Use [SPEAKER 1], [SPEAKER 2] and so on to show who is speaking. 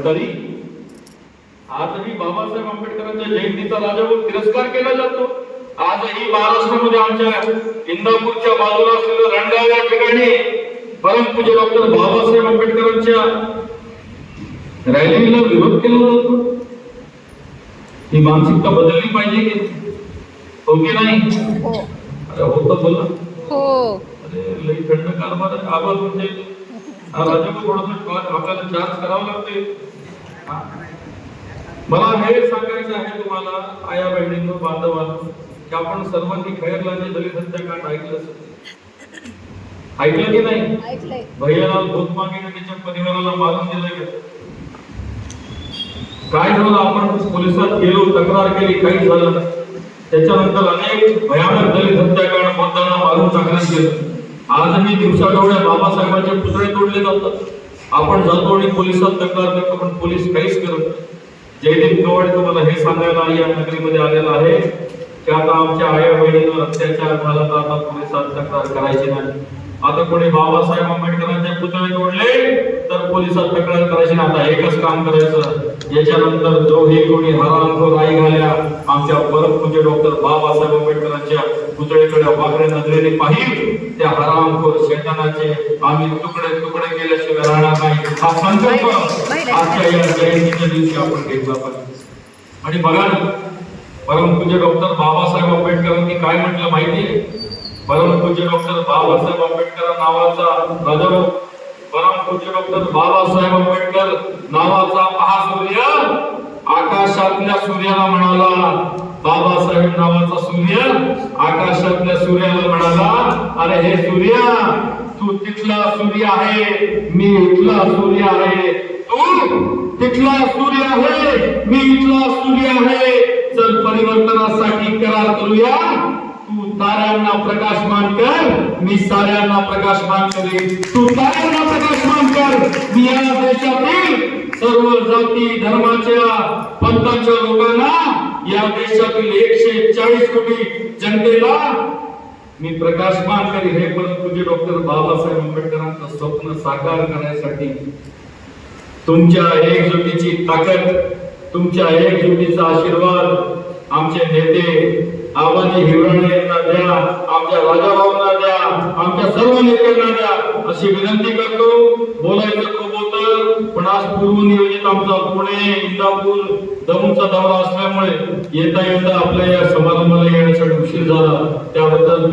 [SPEAKER 1] तरी आजही बाबासाहेब आंबेडकरांच्या जयंतीचा राजाभाऊ तिरस्कार केला जातो. आजही महाराष्ट्रामध्ये आमच्या इंदापूरच्या बाजूला असलेलं रणगाव या ठिकाणी परमपूज्य डॉक्टर बाबासाहेब आंबेडकरांच्या रॅलीला विरोध केला जातो. ही मानसिकता बदलली पाहिजे की हो की नाही? अरे होतं बोला
[SPEAKER 2] हो.
[SPEAKER 1] अरे लई थंड कारभार आवाज म्हणजे राजाभाऊ थोडंसं आपल्याला चार्ज करावं लागते. मला हे सांगायचं आहे तुम्हाला आया बहिणींनो बांधवांनो की आपण सर्वांनी खैरलाचे दलित हत्याकांड ऐकलं ऐकलं की नाही? भैयालाल भोतमागीने त्याच्या परिवाराला मारून दिलं गेलं. काय झालं? आपण पोलिसात गेलो, तक्रार केली, काही झालं. त्याच्यानंतर अनेक भयानक दलित हत्याकांड मतदारांना मारून टाकण्यात गेलं. आजही दिवसाढवळ्या बाबासाहेबांचे पुतळे तोडले जातात. आपण जातो आणि पोलिसात तक्रार करतो पण पोलीस काहीच करत नाही. जयदीप गवळ तुम्हाला हे सांगायला या नगरीमध्ये आलेला आहे की आता आमच्या आया बहिणींवर अत्याचार झाला तर आता पोलिसात तक्रार करायची नाही. आता कोणी बाबासाहेब आंबेडकरांचे पुतळे तोडले तर पोलिसात तक्रार करायची नाही. आता एकच काम करायचं, याच्यानंतर जो हे कोणी हरामखोर आई घाल्या आमच्या परमपूज्य डॉक्टर बाबासाहेब आंबेडकरांच्या पुतळेकडे वाकड्या नजरेने पाहिल त्या हरामखोर शैतानाचे आम्ही तुकडे तुकडे केल्याशिवाय राहणार नाही. हा संकल्प आजच्या या जयंतीच्या दिवशी आपण घेतला पाहिजे. आणि बघा ना, परमपूज्य डॉक्टर बाबासाहेब आंबेडकरांनी काय म्हटलं माहितीये? परमपूज्य डॉक्टर बाबासाहेब आंबेडकर नावाचा राजाभाऊ, परमपूज्य डॉक्टर बाबासाहेब आंबेडकर नावाचा महासूर्य आकाशातल्या सूर्याला म्हणाला, बाबासाहेब नावाचा सूर्य आकाशातल्या सूर्याला म्हणाला, अरे हे सूर्या, तू तिथला सूर्य आहे, मी इथला सूर्य आहे. तू तिथला सूर्य आहे, मी इथला सूर्य आहे. चल परिवर्तनासाठी करार करूया. तू ताऱ्यांना प्रकाशमान कर, मी साऱ्यांना प्रकाशमान करेन. तू ताऱ्यांना प्रकाशमान कर, मी या देशातील सर्व जाती धर्माच्या पंथांच्या लोकांना, या देशातील 140 कोटी जनतेला मी प्रकाशमान करेन. हे परमपूज्य डॉक्टर बाबासाहेब आंबेडकरांचं स्वप्न साकार करण्यासाठी तुमच्या एकजुटीची ताकद, तुमच्या एकजुटीचा आशीर्वाद आमचे नेते आबाजी हिवराणे यांना द्या, आमच्या राजाभाऊंना द्या, आमच्या सर्व नेत्यांना द्या अशी विनंती करतो. बोलायचं खूप होतं पण आज पूर्वनियोजित आमचा पुणे इंदापूर दौंडचा दौरा असल्यामुळे येता येता आपल्या या समारंभाला येण्यासाठी उशीर झाला. त्याबद्दल